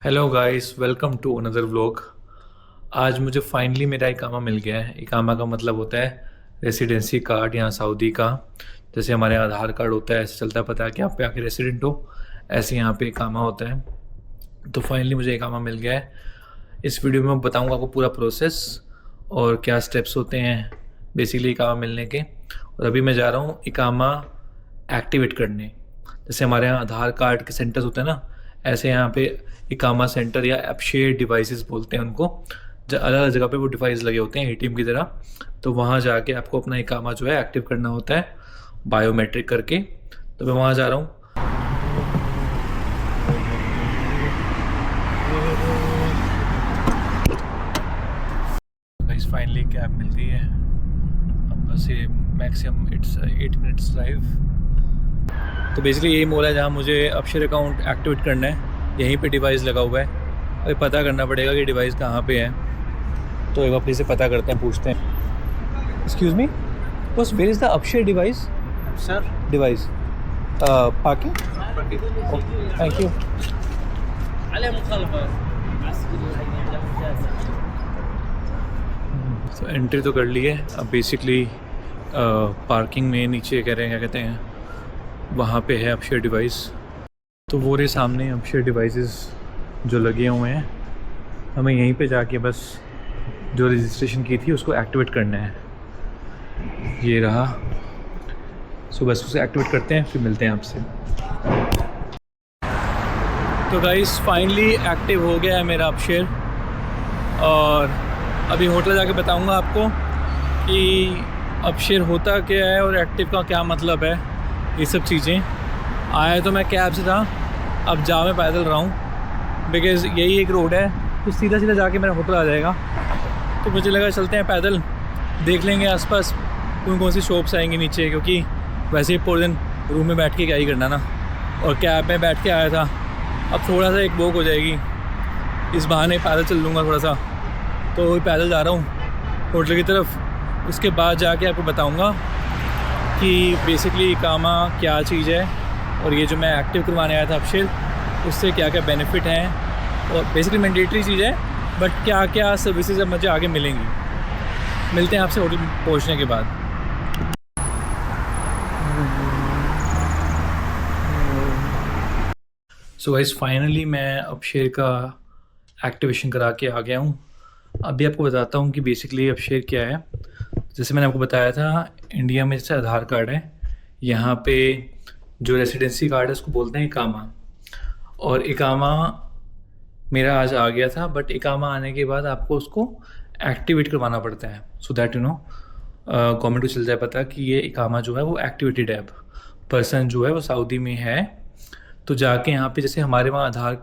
Hello guys, welcome to another vlog. आज मुझे finally मेरा इकामा मिल गया है। इकामा का मतलब होता है रेसिडेंसी कार्ड यहाँ सऊदी का। जैसे हमारे यहाँ आधार कार्ड होता है, ऐसे चलता है पता है कि आप पे आके रेसिडेंट हो, ऐसे यहाँ पे इकामा होता है। तो फाइनली मुझे इकामा मिल गया है। इस वीडियो में मैं बताऊँगा आपको पूरा प्रोसेस और क्या स्टेप्स होते हैं बेसिकली इकामा मिलने के। और अभी मैं जा रहा हूँ इकामा एक्टिवेट करने। जैसे हमारे यहाँ आधार कार्ड के सेंटर्स होते हैं ना, ऐसे यहाँ पे इकामा सेंटर या एपशेयर डिवाइसेस बोलते हैं उनको। अलग अलग जगह पे वो डिवाइस लगे होते हैं एटीएम की तरह। तो वहाँ जाके आपको अपना इकामा जो है एक्टिव करना होता है बायोमेट्रिक करके। तो मैं वहाँ जा रहा हूँ। गाइस फाइनली कैब मिल गई है। अब बस ये मैक्सिमम इट्स 8 मिनट्स ड्राइव। तो बेसिकली यही मॉल है जहाँ मुझे अपशेयर अकाउंट एक्टिवेट करना है। यहीं पे डिवाइस लगा हुआ है। अभी पता करना पड़ेगा कि डिवाइस कहाँ पे है। तो एक बार फिर से पता करते हैं, पूछते हैं। Excuse me, bus where is the अपशेयर device? Sir device parking. Thank you. तो एंट्री तो कर ली है। अब बेसिकली पार्किंग में नीचे कह रहे हैं, क्या कहते हैं, वहाँ पे है अपशेयर डिवाइस। तो वो रहे सामने अपशेयर डिवाइसेस जो लगे हुए हैं। हमें यहीं पे जाके बस जो रजिस्ट्रेशन की थी उसको एक्टिवेट करना है। ये रहा। सो बस उसे एक्टिवेट करते हैं, फिर मिलते हैं आपसे। तो गाइस फाइनली एक्टिव हो गया है मेरा अपशेयर। और अभी होटल जाके बताऊंगा आपको कि अपशेयर होता क्या है और एक्टिव का क्या मतलब है, ये सब चीज़ें। आया तो मैं कैब से था, अब जा मैं पैदल रहा हूँ बिकॉज़ यही एक रोड है, तो सीधा सीधा जाके मेरा होटल आ जाएगा। तो मुझे लगा चलते हैं पैदल, देख लेंगे आसपास कौन सी शॉप्स आएंगी नीचे, क्योंकि वैसे ही पूरे दिन रूम में बैठ के क्या ही करना ना। और कैब में बैठ के आया था, अब थोड़ा सा एक वॉक हो जाएगी, इस बहाने पैदल चल लूँगा थोड़ा सा। तो पैदल जा रहा हूँ होटल की तरफ। उसके बाद जाके आपको बताऊँगा कि बेसिकली इकामा क्या चीज़ है और ये जो मैं एक्टिव करवाने आया था अपशेयर, उससे क्या क्या बेनिफिट हैं। और बेसिकली मैंडेटरी चीज़ है, बट क्या क्या सर्विसेज अब मुझे आगे मिलेंगी। मिलते हैं आपसे होटल पहुंचने के बाद। सो गाइस फाइनली मैं अपशेयर का एक्टिवेशन करा के आ गया हूँ। अभी आपको बताता हूँ कि बेसिकली अपशेयर क्या है। जैसे मैंने आपको बताया था, इंडिया में जैसे आधार कार्ड है, यहाँ पे जो रेसिडेंसी कार्ड है उसको बोलते हैं इकामा। और इकामा मेरा आज आ गया था, बट इकामा आने के बाद आपको उसको एक्टिवेट करवाना पड़ता है, सो दैट गवर्नमेंट को चल जाए पता कि ये इकामा जो है वो एक्टिवेटेड है, पर्सन जो है वो सऊदी में है। तो जाके यहाँ पे जैसे हमारे वहाँ आधार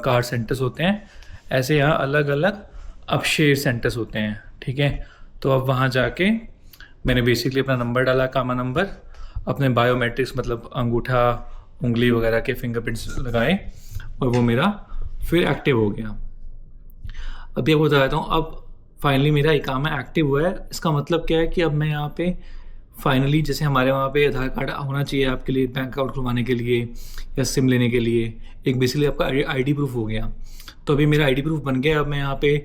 कार्ड सेंटर्स होते हैं, ऐसे यहाँ अलग अलग अपशेयर सेंटर्स होते हैं, ठीक है। तो अब वहाँ जाके मैंने बेसिकली अपना नंबर डाला, कामा नंबर, अपने बायोमेट्रिक्स मतलब अंगूठा, उंगली वगैरह के फिंगरप्रिंट्स लगाए, और वो मेरा फिर एक्टिव हो गया। अभी आपको बता देता हूँ, अब फाइनली मेरा इकामा एक्टिव हुआ है। इसका मतलब क्या है कि अब मैं यहाँ पे फाइनली, जैसे हमारे वहाँ पे आधार कार्ड होना चाहिए आपके लिए बैंक अकाउंट खुलवाने के लिए या सिम लेने के लिए, एक बेसिकली आपका आईडी प्रूफ हो गया। तो अभी मेरा आईडी प्रूफ बन गया। अब मैं यहाँ पे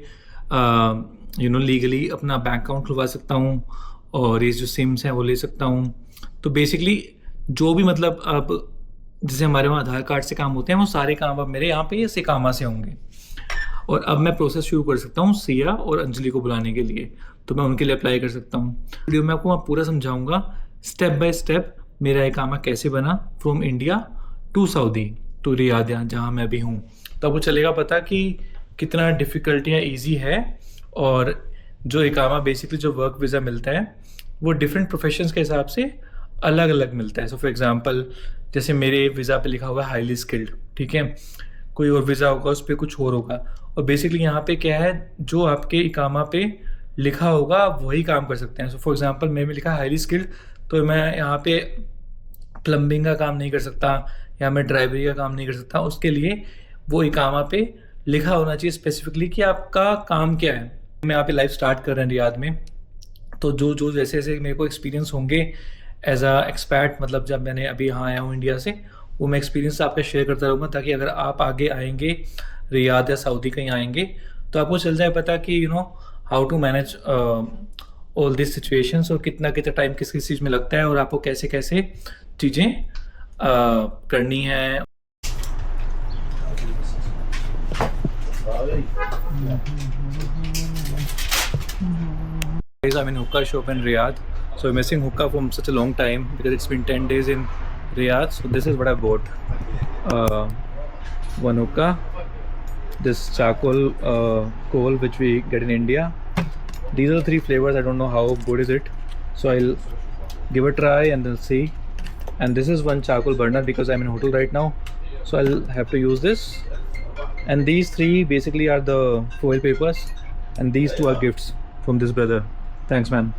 लीगली अपना बैंक अकाउंट खुलवा सकता हूँ और ये जो सिम्स हैं वो ले सकता हूँ। तो बेसिकली जो भी मतलब अब जैसे हमारे वहाँ आधार कार्ड से काम होते हैं, वो सारे काम अब मेरे यहाँ पे ये सिकामा से होंगे। और अब मैं प्रोसेस शुरू कर सकता हूँ सिया और अंजलि को बुलाने के लिए, तो मैं उनके लिए अप्लाई कर सकता हूँ। वीडियो में आपको मैं पूरा समझाऊंगा स्टेप बाय स्टेप मेरा इकामा कैसे बना from India to Saudi to Riyadh, जहाँ मैं अभी हूँ। तो आपको चलेगा पता कि कितना डिफ़िकल्ट या ईजी है। और जो इकामा बेसिकली जो वर्क वीज़ा मिलता है वो डिफरेंट प्रोफेशंस के हिसाब से अलग अलग मिलता है। सो फॉर एग्जांपल, जैसे मेरे वीज़ा पे लिखा हुआ है हाईली स्किल्ड, ठीक है। कोई और वीज़ा होगा उस पर कुछ और होगा। और बेसिकली यहाँ पे क्या है, जो आपके इकामा पे लिखा होगा आप वही काम कर सकते हैं। सो फॉर एग्जांपल मेरे में लिखा है हाईली स्किल्ड, तो मैं यहाँ पे प्लम्बिंग का काम नहीं कर सकता या मैं ड्राइवरी का काम नहीं कर सकता। उसके लिए वो इकामा पे लिखा होना चाहिए स्पेसिफिकली कि आपका काम क्या है। मैं यहाँ पे लाइफ स्टार्ट कर रहे हैं रियाद में, तो जो जो जैसे जैसे मेरे को एक्सपीरियंस होंगे एज अ एक्सपैट, मतलब जब मैंने अभी यहाँ आया हूँ इंडिया से, वो मैं एक्सपीरियंस आपका शेयर करता रहूँगा, ताकि अगर आप आगे आएंगे रियाद या सऊदी कहीं आएंगे तो आपको चल जाए पता कि how to manage all this situations और कितना कितना टाइम किस किस चीज़ में लगता है और आपको कैसे कैसे चीज़ें करनी है. Guys, I'm in hookah shop in Riyadh. So I'm missing hookah from such a long time because it's been 10 days in Riyadh. So this is what I bought. One hookah, this charcoal coal which we get in India. These are the 3 flavors. I don't know how good is it. So I'll give a try and then see. And this is one charcoal burner because I'm in hotel right now. So I'll have to use this. And these 3 basically are the foil papers. And these 2 are gifts from this brother. Thanks, man.